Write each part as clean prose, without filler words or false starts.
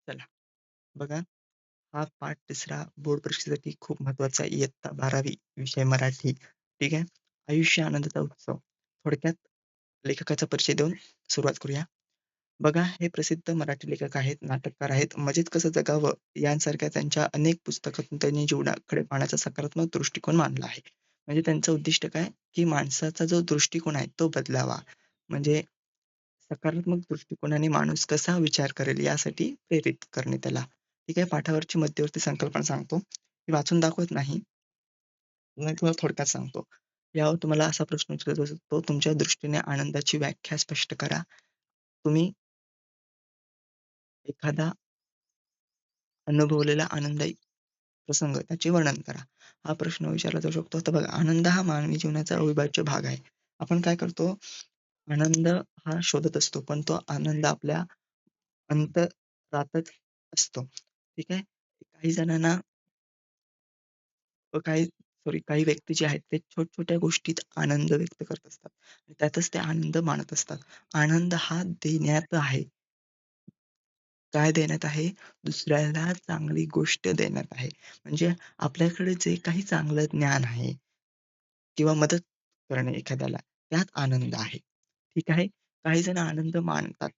चला बघा, हा पाठ तिसरा बोर्ड परीक्षेसाठी खूप महत्त्वाचा आहे. इयत्ता 12वी विषय मराठी. ठीक आहे. आयुष्य आनंदाचा उत्सव. थोडक्यात लेखकाचा परिचय देऊन सुरुवात करूया. बघा, हे प्रसिद्ध मराठी लेखक आहेत, नाटककार आहेत. मजेत कसं जगावं यांसारख्या त्यांच्या अनेक पुस्तकातून त्यांनी जीवनाकडे पाहण्याचा सकारात्मक दृष्टिकोन मांडला आहे. म्हणजे त्यांचं उद्दिष्ट काय, की माणसाचा जो दृष्टिकोन आहे तो बदलावा. म्हणजे सकारात्मक दृष्टिकोनाने माणूस कसा विचार करेल यासाठी प्रेरित करणे त्याला. ठीक आहे. पाठावरची मध्यवर्ती संकल्पना सांगतो. मी वाचून दाखवत नाही. मी तुम्हाला थोडक्यात सांगतो. यावर तुम्हाला असा प्रश्न विचारला जाऊ शकतो, तुमच्या दृष्टीने आनंदाची व्याख्या स्पष्ट करा. तुम्ही एखादा अनुभवलेला आनंदायी प्रसंग त्याचे वर्णन करा. हा प्रश्न विचारला जाऊ शकतो. तर बघा, आनंद हा मानवी जीवनाचा अविभाज्य भाग आहे. आपण काय करतो, आनंद हा शोधत असतो, पण तो आनंद आपल्या अंतरातच असतो. ठीक आहे. काही जणांना काही व्यक्ती जे आहेत ते छोट-छोट्या गोष्टीत आनंद व्यक्त करत असतात. आणि त्यातच ते आनंद मानत असतात. आनंद हा देण्यात आहे. काय देण्यात आहे? दुसऱ्याला चांगली गोष्ट देण्यात आहे. म्हणजे आपल्याकडे जे काही चांगलं ज्ञान आहे किंवा मदत करणे एखाद्याला, त्यात आनंद आहे. ठीक आहे. काही जण आनंद मानतात.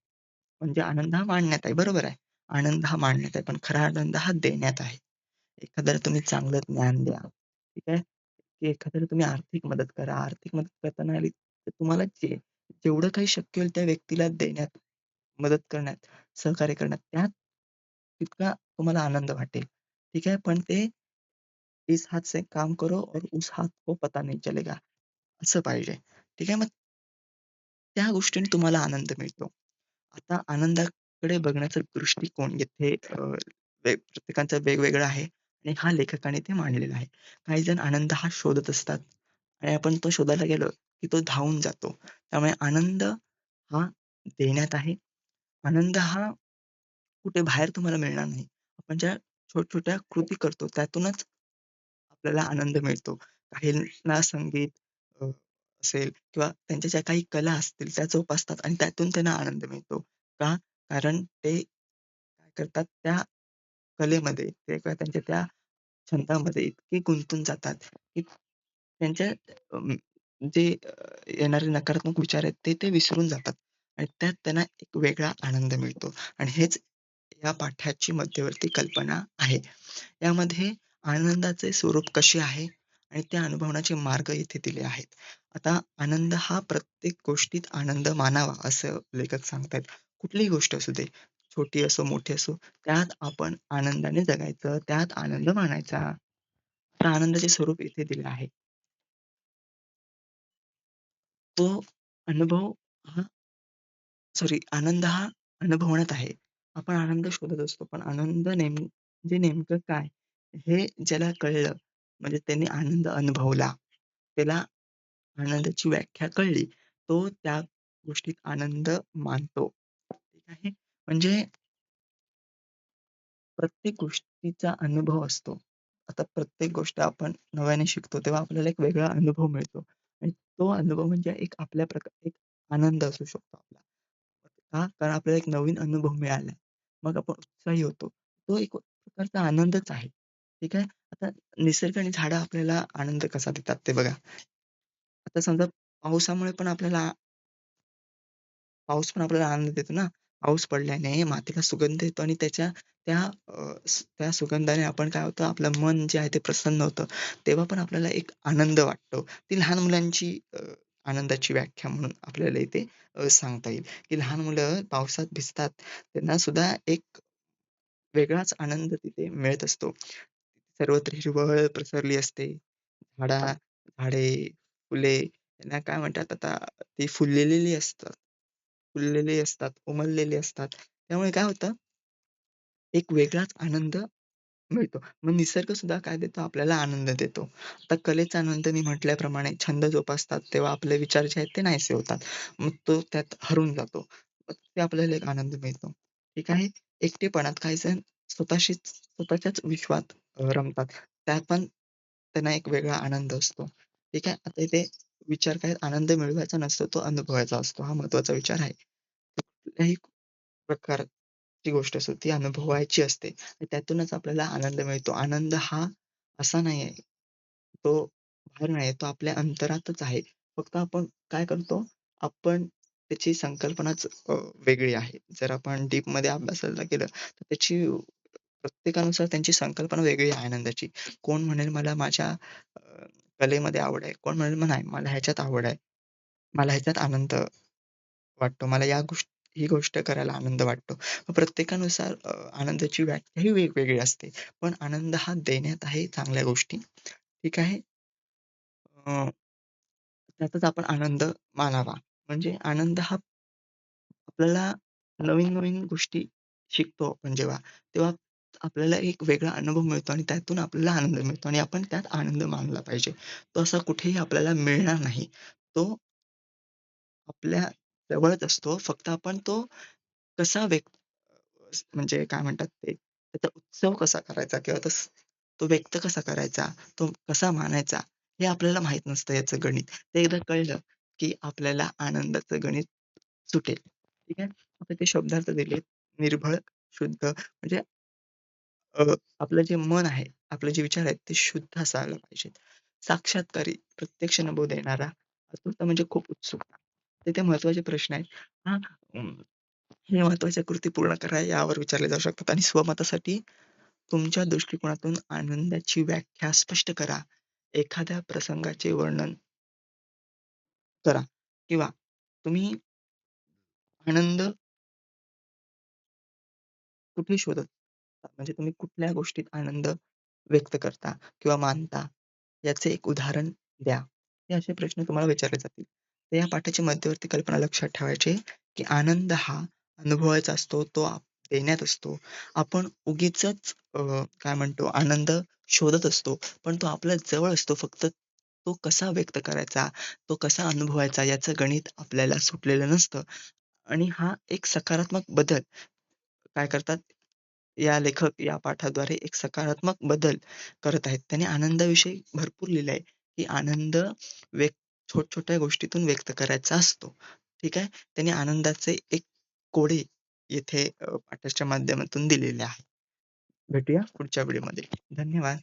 म्हणजे आनंद हा मानण्यात आहे, बरोबर आहे. आनंद हा मानण्यात आहे, पण खरा आनंद हा देण्यात आहे. एखाद्याला तुम्ही चांगलं ज्ञान द्या. ठीक आहे. की एखाद्याला तुम्ही आर्थिक मदत करा. आर्थिक मदत करताना आली तर तुम्हाला जेवढं काही शक्य होईल त्या व्यक्तीला देण्यात, मदत करण्यात, सहकार्य करण्यात, त्यात तितका तुम्हाला आनंद वाटेल. ठीक आहे. पण ते इस हाथ से काम करो और उस हाथ को पता नहीं चलेगा. असं पाहिजे. ठीक आहे. मग त्या गोष्टीने तुम्हाला आनंद मिळतो. आता आनंदाकडे बघण्याचा दृष्टिकोन येथे प्रत्येकाचा वेगवेगळा आहे आणि हा लेखकाने ते मांडलेला आहे. काही जण आनंद हा शोधत असतात आणि आपण तो शोधायला गेलो, की तो धावून जातो. त्यामुळे आनंद हा देण्यात आहे. आनंद हा कुठे बाहेर तुम्हाला मिळणार नाही. आपण ज्या छोट्या-छोट्या कृती करतो त्यातूनच आपल्याला आनंद मिळतो. काहींना संगीत अ, असेल किंवा त्यांच्या ज्या काही कला असतील त्या जोपासतात आणि त्यातून त्यांना आनंद मिळतो. का? कारण ते काय करतात त्या कलेमध्ये ते किंवा त्यांच्या त्या छंदामध्ये इतके गुंतून जातात, की त्यांच्या येणारे नकारात्मक विचार आहेत ते विसरून जातात आणि त्यात त्यांना एक वेगळा आनंद मिळतो आणि हेच या पाठ्याची मध्यवर्ती कल्पना आहे. यामध्ये आनंदाचे स्वरूप कसे आहे आणि त्या अनुभवण्याचे मार्ग येथे दिले आहेत. आता आनंद हा प्रत्येक गोष्टीत आनंद मानावा असं लेखक सांगतायत. कुठलीही गोष्ट असू दे, छोटी असो, मोठी असो, त्यात आपण आनंदाने जगायचं, त्यात आनंद मानायचा. तर आनंदाचे स्वरूप इथे दिले आहे. तो अनुभव हा आनंद हा अनुभवण्यात आहे. आपण आनंद शोधत असतो, पण आनंद म्हणजे नेमकं काय? हे ज्याला कळलं, म्हणजे त्यांनी आनंद अनुभवला, त्याला आनंदाची व्याख्या कळली, तो त्या गोष्टीत आनंद मानतो. ठीक आहे. म्हणजे प्रत्येक गोष्टीचा अनुभव असतो. आता प्रत्येक गोष्ट आपण नव्याने शिकतो, तेव्हा आपल्याला एक वेगळा अनुभव मिळतो आणि तो अनुभव म्हणजे एक आनंद असू शकतो आपला. का? कारण आपल्याला एक नवीन अनुभव मिळाला. मग आपण उत्साही होतो. तो एक प्रकारचा आनंदच आहे. ठीक आहे. आता निसर्ग आणि झाडं आपल्याला आनंद कसा देतात ते बघा. आता समजा पावसामुळे पण आपल्याला पाऊस पण आपल्याला आनंद देतो ना. पाऊस पडल्याने मातीला सुगंध येतो आणि त्या त्या सुगंधाने आपण काय होतं, आपलं मन जे आहे ते प्रसन्न होतं. तेव्हा पण आपल्याला एक आनंद वाटतो. ती लहान मुलांची आनंदाची व्याख्या म्हणून आपल्याला इथे सांगता येईल, की लहान मुलं पावसात भिजतात. त्यांना सुद्धा एक वेगळाच आनंद तिथे मिळत असतो. सर्वत्र हिरवळ पसरली असते. झाडे, फुले त्यांना काय म्हणतात आता ती फुललेली असतात. फुललेली असतात, उमललेली असतात. त्यामुळे काय होतं, एक वेगळाच आनंद मिळतो. मग निसर्ग सुद्धा काय देतो, आपल्याला आनंद देतो. आता कलेचा आनंद मी म्हटल्याप्रमाणे छंद जोपासतात, तेव्हा आपले विचार जे आहेत ते नाहीसे होतात. मग तो त्यात हरून जातो. मग ते आपल्याला एक आनंद मिळतो. ठीक आहे. एकटेपणात काही जण स्वतःच्याच विश्वात रमतात. त्यात पण त्यांना एक वेगळा आनंद असतो. ठीक आहे. आता इथे विचार काय आनंद मिळवायचा नसतो, तो अनुभवायचा असतो. हा महत्त्वाचा विचार आहे. कुठल्याही प्रकार ची गोष्ट असो ती अनुभवायची असते. आणि त्यातूनच आपल्याला आनंद मिळतो. आनंद हा असा नाही आहे, तो बाहेर नाही आहे, तो आपल्या अंतरातच आहे. फक्त आपण काय करतो, आपण त्याची संकल्पनाच वेगळी आहे. जर आपण डीपमध्ये अभ्यासाला गेलं, तर त्याची प्रत्येकानुसार त्यांची संकल्पना वेगळी आहे आनंदाची. कोण म्हणेल मला माझ्या कलेमध्ये आवड आहे. कोण म्हणेल नाही मला ह्याच्यात आवड आहे. मला ह्याच्यात आनंद वाटतो. मला ही गोष्ट करायला आनंद वाटतो. मग प्रत्येकानुसार आनंदाची व्याख्या ही वेगवेगळी असते. पण आनंद हा देण्यात आहे चांगल्या गोष्टी. ठीक आहे. अ, त्यातच आपण आनंद मानावा. म्हणजे आनंद हा आपल्याला नवीन-नवीन गोष्टी शिकतो आपण जेव्हा, तेव्हा आपल्याला एक वेगळा अनुभव मिळतो आणि त्यातून आपल्याला आनंद मिळतो आणि आपण त्यात आनंद मानला पाहिजे. तो असा कुठेही आपल्याला मिळणार नाही. तो आपल्या जवळच असतो. फक्त आपण तो कसा म्हणजे काय म्हणतात ते, त्याचा उत्सव कसा करायचा किंवा तो व्यक्त कसा करायचा, तो कसा मानायचा, हे आपल्याला माहीत नसतं याचं गणित. ते एकदा कळलं, की आपल्याला आनंदाचं गणित सुटेल. ठीक आहे. आता ते शब्दार्थ दिलेत. निर्भळ, शुद्ध म्हणजे अ, आपलं जे मन आहे, आपले जे विचार आहेत ते शुद्ध असायला पाहिजेत. साक्षात्कारी, प्रत्यक्ष अनुभव देणारा, आतुरता म्हणजे खूप उत्सुकता. ते महत्त्वाचे प्रश्न आहेत. हां, हे महत्त्वाच्या कृती पूर्ण करा यावर विचारले जाऊ शकतात आणि स्वमतासाठी तुमच्या दृष्टिकोनातून आनंदाची व्याख्या स्पष्ट करा. एखाद्या प्रसंगाचे वर्णन करा किंवा तुम्ही आनंद कुठे शोधत म्हणजे तुम्ही कुठल्या गोष्टीत आनंद व्यक्त करता किंवा मानता, याचे एक उदाहरण द्या. हे असे प्रश्न तुम्हाला विचारले जातील. तर या पाठाची मध्यवर्ती कल्पना लक्षात ठेवायची आहे, की आनंद हा अनुभवायचा असतो, तो देण्यात असतो. आपण उगीचच काय म्हणतो आनंद शोधत असतो, पण तो आपल्या जवळ असतो. फक्त तो कसा व्यक्त करायचा, तो कसा अनुभवायचा याचं गणित आपल्याला सुटलेलं नसतं आणि हा एक सकारात्मक बदल काय करतात, या लेखक या पाठाद्वारे एक सकारात्मक बदल करत आहेत. त्यांनी आनंदाविषयी भरपूर लिहिलं आहे, की आनंद व्यक्त छोट्या-छोट्या गोष्टीतून व्यक्त करायचा असतो. ठीक आहे. त्यांनी आनंदाचे एक कोडे येथे पाठाच्या माध्यमातून दिलेले आहे. भेटूया पुढच्या व्हिडिओमध्ये. धन्यवाद.